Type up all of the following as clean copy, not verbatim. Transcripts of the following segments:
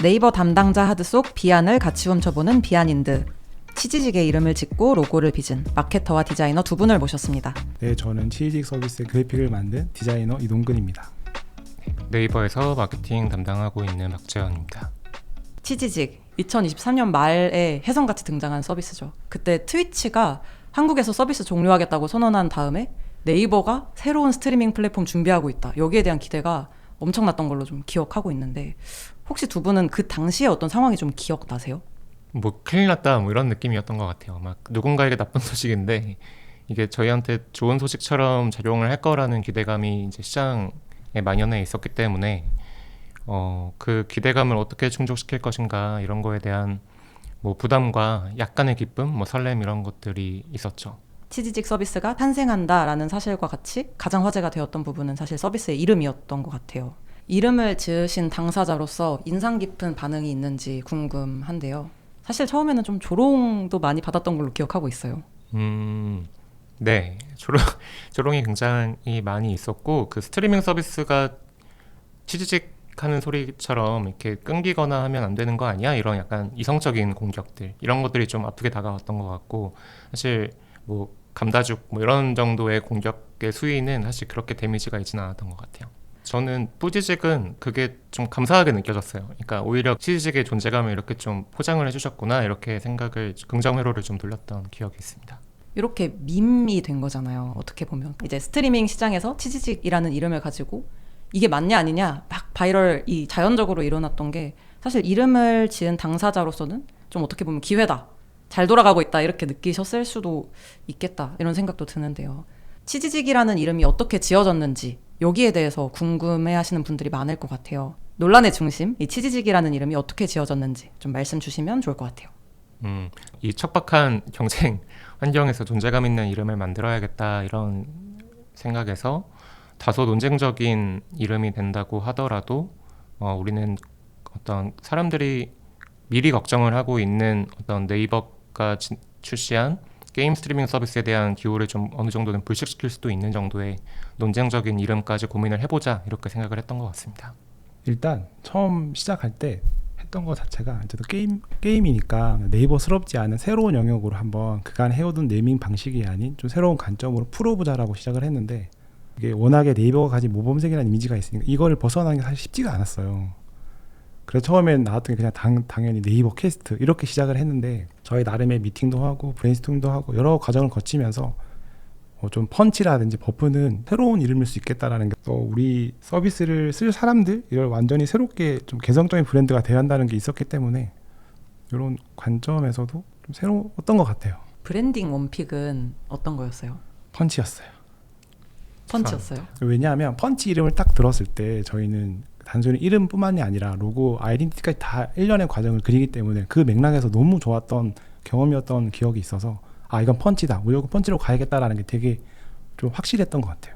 네이버 담당자 하드 속 비안을 같이 훔쳐보는 비안인드. 치지직의 이름을 짓고 로고를 빚은 마케터와 디자이너 두 분을 모셨습니다. 네, 저는 치지직 서비스의 그래픽을 만든 디자이너 이동근입니다. 네이버에서 마케팅 담당하고 있는 박재현입니다. 치지직 2023년 말에 혜성같이 등장한 서비스죠. 그때 트위치가 한국에서 서비스 종료하겠다고 선언한 다음에 네이버가 새로운 스트리밍 플랫폼 준비하고 있다. 여기에 대한 기대가 엄청났던 걸로 좀 기억하고 있는데 혹시 두 분은 그 당시에 어떤 상황이 좀 기억나세요? 뭐 큰일 났다 뭐 이런 느낌이었던 것 같아요. 막 누군가에게 나쁜 소식인데 이게 저희한테 좋은 소식처럼 작용을 할 거라는 기대감이 이제 시장에 만연해 있었기 때문에 그 기대감을 어떻게 충족시킬 것인가 이런 거에 대한 뭐 부담과 약간의 기쁨, 뭐 설렘 이런 것들이 있었죠. 치지직 서비스가 탄생한다라는 사실과 같이 가장 화제가 되었던 부분은 사실 서비스의 이름이었던 것 같아요. 이름을 지으신 당사자로서 인상 깊은 반응이 있는지 궁금한데요. 사실 처음에는 좀 조롱도 많이 받았던 걸로 기억하고 있어요. 네. 조롱이 굉장히 많이 있었고 그 스트리밍 서비스가 치지직 하는 소리처럼 이렇게 끊기거나 하면 안 되는 거 아니야? 이런 약간 이성적인 공격들 이런 것들이 좀 아프게 다가왔던 것 같고 사실 뭐 감다죽 뭐 이런 정도의 공격의 수위는 사실 그렇게 데미지가 있지는 않았던 것 같아요. 저는 뿌지직은 그게 좀 감사하게 느껴졌어요. 그러니까 오히려 치지직의 존재감을 이렇게 좀 포장을 해주셨구나 이렇게 생각을 긍정 회로를 좀 돌렸던 기억이 있습니다. 이렇게 밈이 된 거잖아요. 어떻게 보면 이제 스트리밍 시장에서 치지직이라는 이름을 가지고 이게 맞냐 아니냐 막 바이럴이 자연적으로 일어났던 게 사실 이름을 지은 당사자로서는 좀 어떻게 보면 기회다, 잘 돌아가고 있다 이렇게 느끼셨을 수도 있겠다 이런 생각도 드는데요. 치지직이라는 이름이 어떻게 지어졌는지 여기에 대해서 궁금해하시는 분들이 많을 것 같아요. 논란의 중심, 이 치지직이라는 이름이 어떻게 지어졌는지 좀 말씀 주시면 좋을 것 같아요. 이 척박한 경쟁 환경에서 존재감 있는 이름을 만들어야겠다 이런 생각에서 다소 논쟁적인 이름이 된다고 하더라도 우리는 어떤 사람들이 미리 걱정을 하고 있는 어떤 네이버가 출시한 게임 스트리밍 서비스에 대한 기호를 좀 어느 정도는 불식시킬 수도 있는 정도의 논쟁적인 이름까지 고민을 해보자 이렇게 생각을 했던 것 같습니다. 일단 처음 시작할 때 했던 것 자체가 이제 게임이니까 네이버스럽지 않은 새로운 영역으로 한번 그간 해오던 네이밍 방식이 아닌 좀 새로운 관점으로 풀어보자라고 시작을 했는데 이게 워낙에 네이버가 가진 모범생이라는 이미지가 있으니까 이거를 벗어나는 게 사실 쉽지가 않았어요. 그래서 처음엔 나왔던 게 그냥 당연히 네이버 퀘스트 이렇게 시작을 했는데 저희 나름의 미팅도 하고 브레인스토밍도 하고 여러 과정을 거치면서 좀 펀치라든지 버프는 새로운 이름일 수 있겠다라는 게 또 우리 서비스를 쓸 사람들 이걸 완전히 새롭게 좀 개성적인 브랜드가 돼야 한다는 게 있었기 때문에 이런 관점에서도 좀 새로웠던 것 같아요. 브랜딩 원픽은 어떤 거였어요? 펀치였어요. 펀치였어요? 왜냐하면 펀치 이름을 딱 들었을 때 저희는 단순히 이름뿐만이 아니라 로고, 아이덴티티까지 다 일련의 과정을 그리기 때문에 그 맥락에서 너무 좋았던 경험이었던 기억이 있어서 아 이건 펀치다, 무조건 펀치로 가야겠다라는 게 되게 좀 확실했던 것 같아요.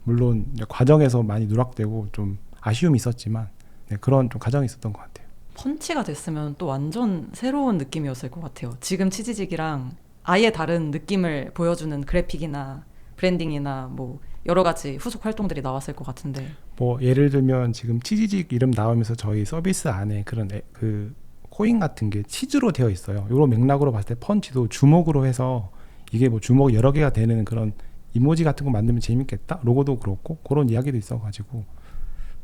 물론 이제 과정에서 많이 누락되고 좀 아쉬움이 있었지만 네, 그런 좀 과정이 있었던 것 같아요. 펀치가 됐으면 또 완전 새로운 느낌이었을 것 같아요. 지금 치지직이랑 아예 다른 느낌을 보여주는 그래픽이나 브랜딩이나 뭐 여러 가지 후속 활동들이 나왔을 것 같은데 뭐 예를 들면 지금 치지직 이름 나오면서 저희 서비스 안에 그런 그 코인 같은 게 치즈로 되어 있어요. 이런 맥락으로 봤을 때 펀치도 주먹으로 해서 이게 뭐 주먹 여러 개가 되는 그런 이모지 같은 거 만들면 재밌겠다? 로고도 그렇고 그런 이야기도 있어가지고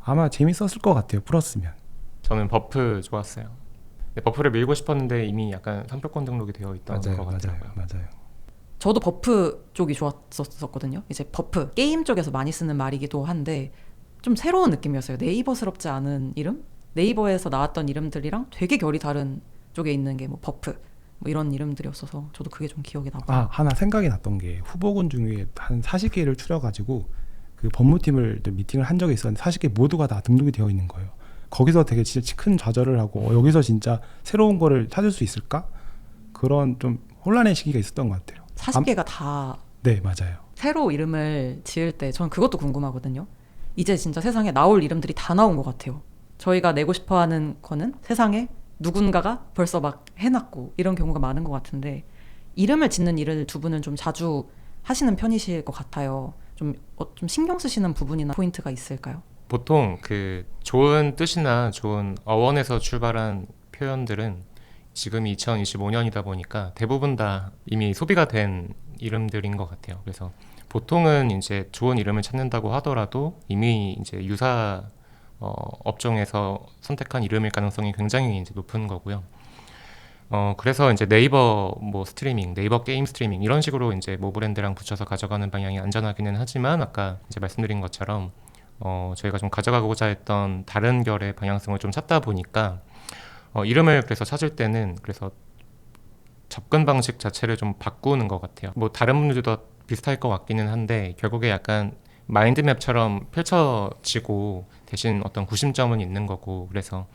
아마 재밌었을 것 같아요. 풀었으면. 저는 버프 좋았어요. 근데 버프를 밀고 싶었는데 이미 약간 상표권 등록이 되어 있던 것 같아요. 맞아요. 저도 버프 쪽이 좋았었거든요. 이제 버프 게임 쪽에서 많이 쓰는 말이기도 한데 좀 새로운 느낌이었어요. 네이버스럽지 않은 이름? 네이버에서 나왔던 이름들이랑 되게 결이 다른 쪽에 있는 게 뭐 버프 뭐 이런 이름들이었어서 저도 그게 좀 기억이 나고. 하나 생각이 났던 게 후보군 중에 한 40개를 추려가지고 그 법무팀을 미팅을 한 적이 있었는데 40개 모두가 다 등록이 되어 있는 거예요. 거기서 되게 진짜 큰 좌절을 하고 여기서 진짜 새로운 거를 찾을 수 있을까? 그런 좀 혼란의 시기가 있었던 것 같아요. 40개가 다 네, 맞아요. 새로 이름을 지을 때 저는 그것도 궁금하거든요. 이제 진짜 세상에 나올 이름들이 다 나온 것 같아요. 저희가 내고 싶어하는 거는 세상에 누군가가 벌써 막 해놨고 이런 경우가 많은 것 같은데 이름을 짓는 일을 두 분은 좀 자주 하시는 편이실 것 같아요. 좀 신경 쓰시는 부분이나 포인트가 있을까요? 보통 그 좋은 뜻이나 좋은 어원에서 출발한 표현들은 지금이 2025년이다 보니까 대부분 다 이미 소비가 된 이름들인 것 같아요. 그래서 보통은 이제 좋은 이름을 찾는다고 하더라도 이미 이제 유사 업종에서 선택한 이름일 가능성이 굉장히 이제 높은 거고요. 그래서 이제 네이버 뭐 스트리밍, 네이버 게임 스트리밍 이런 식으로 이제 모 브랜드랑 붙여서 가져가는 방향이 안전하기는 하지만 아까 이제 말씀드린 것처럼 저희가 좀 가져가고자 했던 다른 결의 방향성을 좀 찾다 보니까 이름을 그래서 찾을 때는 그래서 접근 방식 자체를 좀 바꾸는 것 같아요. 뭐 다른 분들도 비슷할 것 같기는 한데 결국에 약간 마인드맵처럼 펼쳐지고 대신 어떤 구심점은 있는 거고 그래서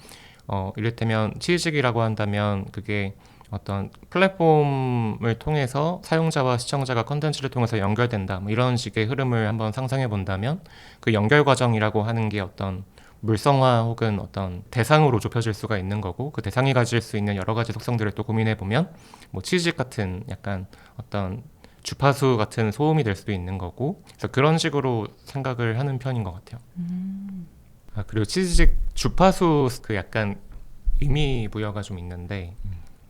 이를테면 치즈직이라고 한다면 그게 어떤 플랫폼을 통해서 사용자와 시청자가 컨텐츠를 통해서 연결된다 뭐 이런 식의 흐름을 한번 상상해 본다면 그 연결 과정이라고 하는 게 어떤 물성화 혹은 어떤 대상으로 좁혀질 수가 있는 거고 그 대상이 가질 수 있는 여러 가지 속성들을 또 고민해 보면 뭐 치즈직 같은 약간 어떤 주파수 같은 소음이 될 수도 있는 거고 그래서 그런 식으로 생각을 하는 편인 것 같아요. 그리고 치즈직 주파수 그 약간 의미 부여가 좀 있는데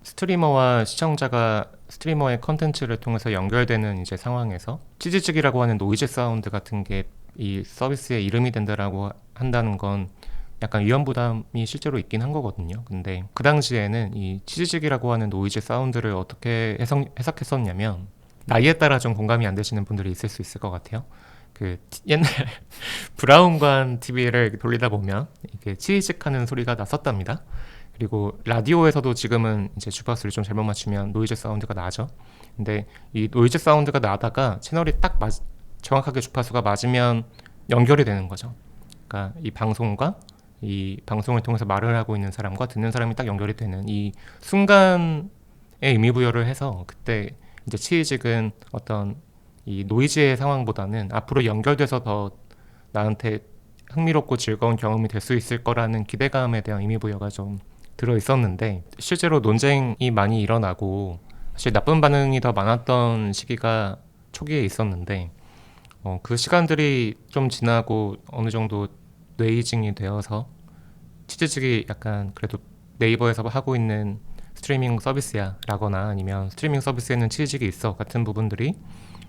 스트리머와 시청자가 스트리머의 컨텐츠를 통해서 연결되는 이제 상황에서 치즈직이라고 하는 노이즈 사운드 같은 게 이 서비스의 이름이 된다라고 한다는 건 약간 위험 부담이 실제로 있긴 한 거거든요. 근데 그 당시에는 이 치즈직이라고 하는 노이즈 사운드를 어떻게 해석했었냐면 나이에 따라 좀 공감이 안 되시는 분들이 있을 수 있을 것 같아요. 그 옛날 브라운관 TV를 돌리다 보면 이게 치익하는 소리가 났었답니다. 그리고 라디오에서도 지금은 이제 주파수를 좀 잘못 맞추면 노이즈 사운드가 나죠. 근데 이 노이즈 사운드가 나다가 채널이 딱 정확하게 주파수가 맞으면 연결이 되는 거죠. 그러니까 이 방송과 이 방송을 통해서 말을 하고 있는 사람과 듣는 사람이 딱 연결이 되는 이 순간에 의미 부여를 해서 그때 이제 치익은 어떤 이 노이즈의 상황보다는 앞으로 연결돼서 더 나한테 흥미롭고 즐거운 경험이 될 수 있을 거라는 기대감에 대한 의미 부여가 좀 들어 있었는데 실제로 논쟁이 많이 일어나고 사실 나쁜 반응이 더 많았던 시기가 초기에 있었는데 그 시간들이 좀 지나고 어느 정도 뇌이징이 되어서 치즈직이 약간 그래도 네이버에서 하고 있는 스트리밍 서비스야 라거나 아니면 스트리밍 서비스에는 치즈직이 있어 같은 부분들이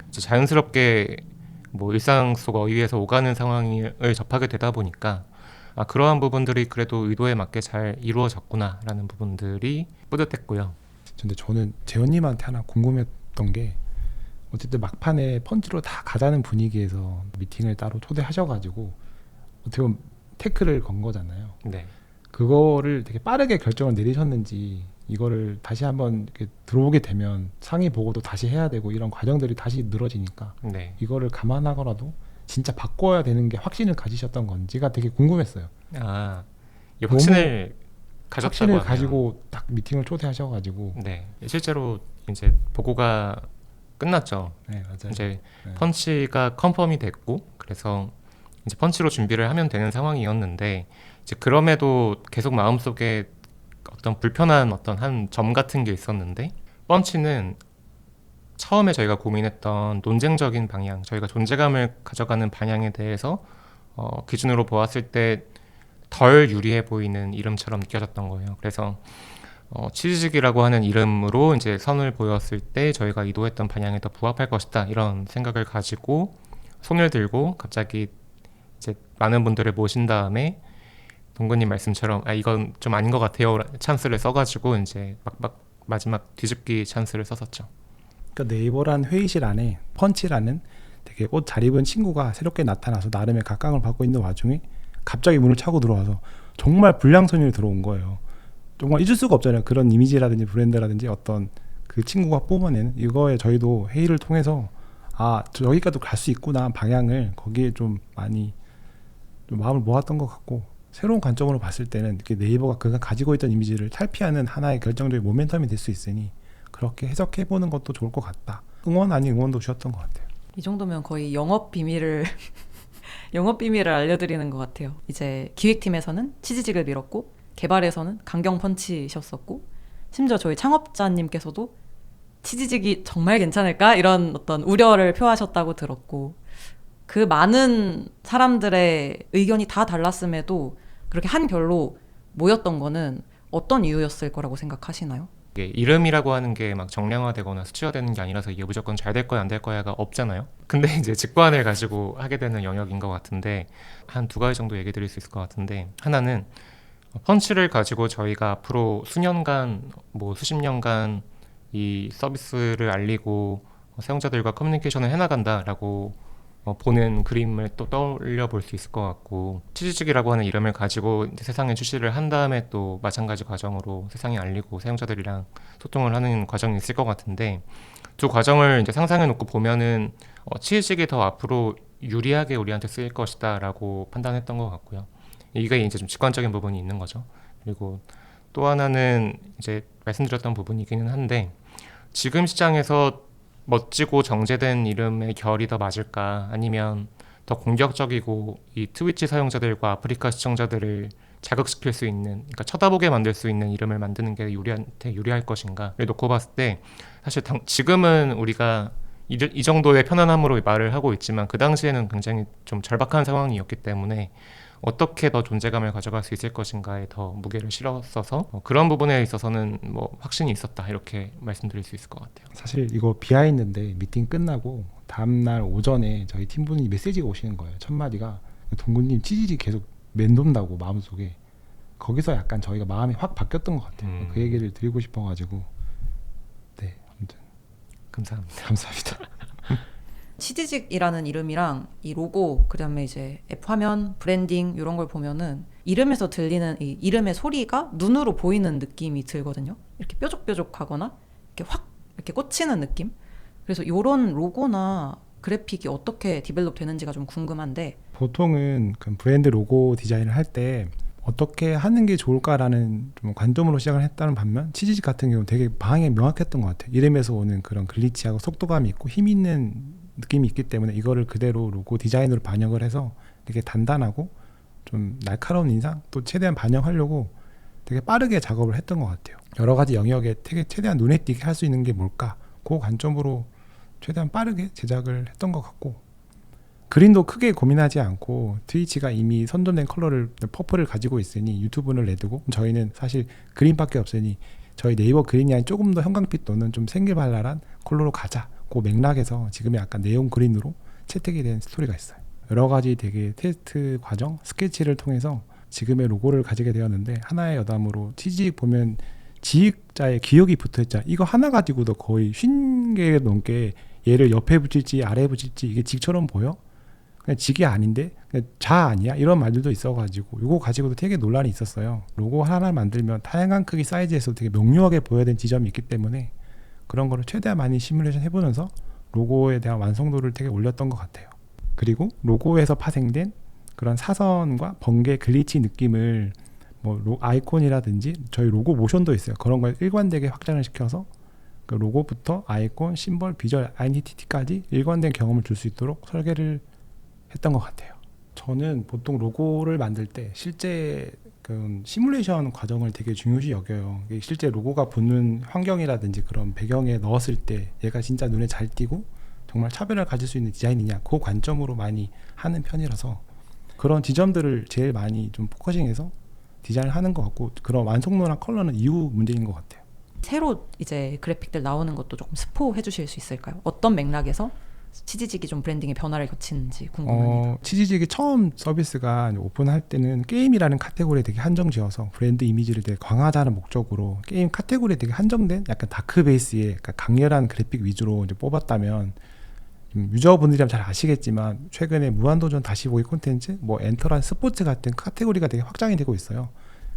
이제 자연스럽게 뭐 일상 속 어휘에서 오가는 상황을 접하게 되다 보니까 그러한 부분들이 그래도 의도에 맞게 잘 이루어졌구나 라는 부분들이 뿌듯했고요. 근데 저는 재현님한테 하나 궁금했던 게 어쨌든 막판에 펀치로 다 가자는 분위기에서 미팅을 따로 초대하셔가지고 어떻게 보면 태클을 건 거잖아요. 네. 그거를 되게 빠르게 결정을 내리셨는지 이거를 다시 한번 이렇게 들어오게 되면 상의 보고도 다시 해야 되고 이런 과정들이 다시 늘어지니까 네. 이거를 감안하더라도 진짜 바꿔야 되는 게 확신을 가지셨던 건지가 되게 궁금했어요. 이 확신을 가졌다고 확신을 하면, 가지고 딱 미팅을 초대하셔가지고 네, 실제로 이제 보고가 끝났죠. 네 맞아요. 이제 네. 펀치가 컨펌이 됐고 그래서 이제 펀치로 준비를 하면 되는 상황이었는데 이제 그럼에도 계속 마음속에 어떤 불편한 어떤 한 점 같은 게 있었는데 펀치는 처음에 저희가 고민했던 논쟁적인 방향, 저희가 존재감을 가져가는 방향에 대해서 기준으로 보았을 때 덜 유리해 보이는 이름처럼 느껴졌던 거예요. 그래서 치즈직이라고 하는 이름으로 이제 선을 보였을 때 저희가 의도했던 방향에 더 부합할 것이다 이런 생각을 가지고 손을 들고 갑자기 이제 많은 분들을 모신 다음에 동근님 말씀처럼 이건 좀 아닌 것 같아요 찬스를 써가지고 이제 막 마지막 뒤집기 찬스를 썼었죠. 그러니까 네이버란 회의실 안에 펀치라는 되게 옷 잘 입은 친구가 새롭게 나타나서 나름의 각광을 받고 있는 와중에 갑자기 문을 차고 들어와서 정말 불량선율이 들어온 거예요. 정말 잊을 수가 없잖아요. 그런 이미지라든지 브랜드라든지 어떤 그 친구가 뿜어내는 이거에 저희도 회의를 통해서 저기까지도 갈 수 있구나 방향을 거기에 좀 많이 좀 마음을 모았던 것 같고 새로운 관점으로 봤을 때는 이렇게 네이버가 그가 가지고 있던 이미지를 탈피하는 하나의 결정적인 모멘텀이 될 수 있으니 그렇게 해석해보는 것도 좋을 것 같다. 응원 아닌 응원도 주셨던 것 같아요. 이 정도면 거의 영업 비밀을 영업 비밀을 알려드리는 것 같아요. 이제 기획팀에서는 치즈직을 밀었고 개발에서는 강경 펀치셨었고 심지어 저희 그 많은 사람들의 의견이 다 달랐음에도 그렇게 한 별로 모였던 거는 어떤 이유였을 거라고 생각하시나요? 이게 이름이라고 하는 게 막 정량화되거나 수치화되는 게 아니라서 이게 무조건 잘 될 거야 안 될 거야가 없잖아요. 근데 이제 직관을 가지고 하게 되는 영역인 것 같은데 한 두 가지 정도 얘기 드릴 수 있을 것 같은데, 하나는 펀치를 가지고 저희가 앞으로 수년간 뭐 수십 년간 이 서비스를 알리고 사용자들과 커뮤니케이션을 해나간다라고 보는 그림을 또 떠올려 볼 수 있을 것 같고, 치즈직이라고 하는 이름을 가지고 이제 세상에 출시를 한 다음에 또 마찬가지 과정으로 세상에 알리고 사용자들이랑 소통을 하는 과정이 있을 것 같은데, 두 과정을 이제 상상해 놓고 보면은 치즈직이 더 앞으로 유리하게 우리한테 쓰일 것이다 라고 판단했던 것 같고요. 이게 이제 좀 직관적인 부분이 있는 거죠. 그리고 또 하나는 이제 말씀드렸던 부분이기는 한데, 지금 시장에서 멋지고 정제된 이름의 결이 더 맞을까, 아니면 더 공격적이고 이 트위치 사용자들과 아프리카 시청자들을 자극시킬 수 있는, 그러니까 쳐다보게 만들 수 있는 이름을 만드는 게 우리한테 유리할 것인가를 놓고 봤을 때, 사실 지금은 우리가 이 정도의 편안함으로 말을 하고 있지만 그 당시에는 굉장히 좀 절박한 상황이었기 때문에 어떻게 더 존재감을 가져갈 수 있을 것인가에 더 무게를 실었어서 그런 부분에 있어서는 뭐 확신이 있었다, 이렇게 말씀드릴 수 있을 것 같아요. 사실 이거 비하인드인데, 미팅 끝나고 다음날 오전에 저희 팀분이 메시지가 오시는 거예요. 첫 마디가 동구님 치질이 계속 맴돈다고 마음속에. 거기서 약간 저희가 마음이 확 바뀌었던 것 같아요. 그 얘기를 드리고 싶어가지고. 네, 아무튼 감사합니다. 치즈직이라는 이름이랑 이 로고, 그다음에 이제 앱 화면, 브랜딩 이런 걸 보면은 이름에서 들리는 이 이름의 소리가 눈으로 보이는 느낌이 들거든요. 이렇게 뾰족뾰족하거나 이렇게 확 이렇게 꽂히는 느낌. 그래서 이런 로고나 그래픽이 어떻게 디벨롭 되는지가 좀 궁금한데, 보통은 그 브랜드 로고 디자인을 할 때 어떻게 하는 게 좋을까라는 좀 관점으로 시작을 했다는 반면, 치즈직 같은 경우는 되게 방향이 명확했던 것 같아요. 이름에서 오는 그런 글리치하고 속도감이 있고 힘 있는 느낌이 있기 때문에 이거를 그대로 로고 디자인으로 반영을 해서 되게 단단하고 좀 날카로운 인상 또 최대한 반영하려고 되게 빠르게 작업을 했던 것 같아요. 여러 가지 영역에 되게 최대한 눈에 띄게 할 수 있는 게 뭘까, 그 관점으로 최대한 빠르게 제작을 했던 것 같고, 그린도 크게 고민하지 않고 트위치가 이미 선점된 컬러를 퍼플을 가지고 있으니 유튜브를 내두고, 저희는 사실 그린밖에 없으니 저희 네이버 그린이 아닌 조금 더 형광빛 또는 좀 생기발랄한 컬러로 가자, 그 맥락에서 지금의 약간 네온 그린으로 채택이 된 스토리가 있어요. 여러 가지 되게 테스트 과정, 스케치를 통해서 지금의 로고를 가지게 되었는데, 하나의 여담으로 치즈직 보면 지익자의 기억이 붙어있잖아요. 이거 하나 가지고도 거의 50개 넘게 얘를 옆에 붙일지 아래에 붙일지 이게 직처럼 보여? 그냥 직이 아닌데? 그냥 자 아니야? 이런 말들도 있어가지고 이거 가지고도 되게 논란이 있었어요. 로고 하나 만들면 다양한 크기 사이즈에서 되게 명료하게 보여야 되는 지점이 있기 때문에 그런 거를 최대한 많이 시뮬레이션 해보면서 로고에 대한 완성도를 되게 올렸던 것 같아요. 그리고 로고에서 파생된 그런 사선과 번개 글리치 느낌을 뭐 아이콘이라든지 저희 로고 모션도 있어요. 그런 걸 일관되게 확장을 시켜서 그 로고부터 아이콘, 심벌, 비주얼, 아이덴티티까지 일관된 경험을 줄 수 있도록 설계를 했던 것 같아요. 저는 보통 로고를 만들 때 실제 그 시뮬레이션 과정을 되게 중요시 여겨요. 실제 로고가 붙는 환경이라든지 그런 배경에 넣었을 때 얘가 진짜 눈에 잘 띄고 정말 차별을 가질 수 있는 디자인이냐, 그 관점으로 많이 하는 편이라서 그런 지점들을 제일 많이 좀 포커싱해서 디자인을 하는 것 같고, 그런 완성도나 컬러는 이후 문제인 것 같아요. 새로 이제 그래픽들 나오는 것도 조금 스포해 주실 수 있을까요? 어떤 맥락에서 치즈직이 좀 브랜딩의 변화를 거치는지 궁금합니다. 치즈직이 처음 서비스가 오픈할 때는 게임이라는 카테고리에 되게 한정지어서 브랜드 이미지를 되게 강화하자는 목적으로 게임 카테고리에 되게 한정된 약간 다크 베이스의 강렬한 그래픽 위주로 이제 뽑았다면, 유저분들이라면 잘 아시겠지만 최근에 무한도전 다시 보기 콘텐츠, 뭐 엔터란 스포츠 같은 카테고리가 되게 확장이 되고 있어요.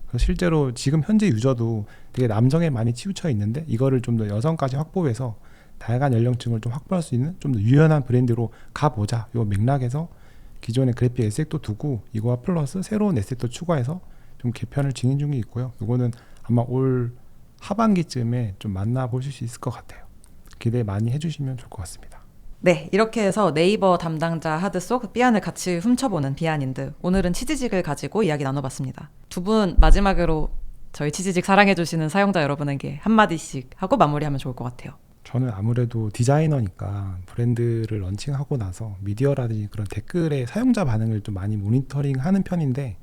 그래서 실제로 지금 현재 유저도 되게 남성에 많이 치우쳐 있는데 이거를 좀 더 여성까지 확보해서 다양한 연령층을 좀 확보할 수 있는 좀 더 유연한 브랜드로 가보자, 요 맥락에서 기존의 그래픽 에셋도 두고 이거와 플러스 새로운 에셋도 추가해서 좀 개편을 진행 중에 있고요. 이거는 아마 올 하반기쯤에 좀 만나보실 수 있을 것 같아요. 기대 많이 해주시면 좋을 것 같습니다. 네, 이렇게 해서 네이버 담당자 하드 속 삐안을 같이 훔쳐보는 비하인드, 오늘은 치즈직을 가지고 이야기 나눠봤습니다. 두 분 마지막으로 저희 치즈직 사랑해주시는 사용자 여러분에게 한마디씩 하고 마무리하면 좋을 것 같아요. 저는 아무래도 디자이너니까 브랜드를 런칭하고 나서 미디어라든지 그런 댓글의 사용자 반응을 좀 많이 모니터링하는 편인데,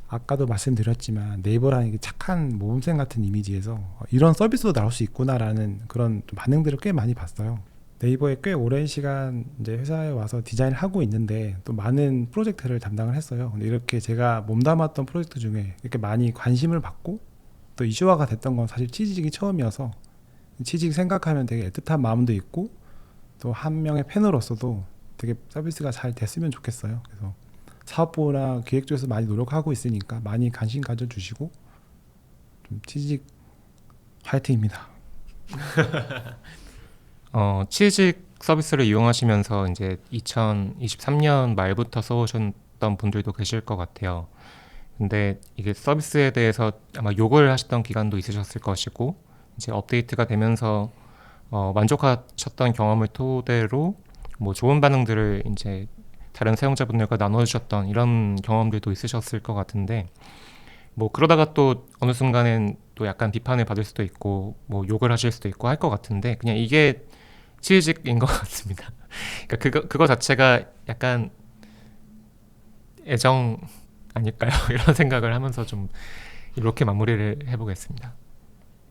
아까도 말씀드렸지만 네이버라는 게 착한 모범생 같은 이미지에서 이런 서비스도 나올 수 있구나라는 그런 좀 반응들을 꽤 많이 봤어요. 네이버에 꽤 오랜 시간 이제 회사에 와서 디자인을 하고 있는데 또 많은 프로젝트를 담당을 했어요. 근데 이렇게 제가 몸담았던 프로젝트 중에 이렇게 많이 관심을 받고 또 이슈화가 됐던 건 사실 치즈직이 처음이어서, 치즈직 생각하면 되게 애틋한 마음도 있고 또 한 명의 팬으로서도 되게 서비스가 잘 됐으면 좋겠어요. 그래서 사업부나 기획 쪽에서 많이 노력하고 있으니까 많이 관심 가져주시고, 좀 치즈직 화이팅입니다. 취직 서비스를 이용하시면서 이제 2023년 말부터 써오셨던 분들도 계실 것 같아요. 근데 이게 서비스에 대해서 아마 욕을 하셨던 기간도 있으셨을 것이고, 이제 업데이트가 되면서 만족하셨던 경험을 토대로 뭐 좋은 반응들을 이제 다른 사용자분들과 나눠주셨던 이런 경험들도 있으셨을 것 같은데, 뭐 그러다가 또 어느 순간엔 또 약간 비판을 받을 수도 있고 뭐 욕을 하실 수도 있고 할 것 같은데, 그냥 이게 취직인 것 같습니다. 그러니까 그거 자체가 약간 애정 아닐까요? 이런 생각을 하면서 좀 이렇게 마무리를 해보겠습니다.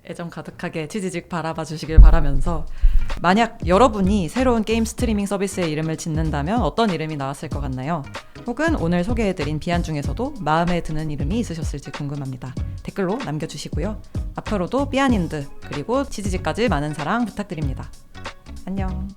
애정 가득하게 치즈직 바라봐 주시길 바라면서, 만약 여러분이 새로운 게임 스트리밍 서비스의 이름을 짓는다면 어떤 이름이 나왔을 것 같나요? 혹은 오늘 소개해드린 비안 중에서도 마음에 드는 이름이 있으셨을지 궁금합니다. 댓글로 남겨주시고요. 앞으로도 비안인드 그리고 치즈직까지 많은 사랑 부탁드립니다. 안녕.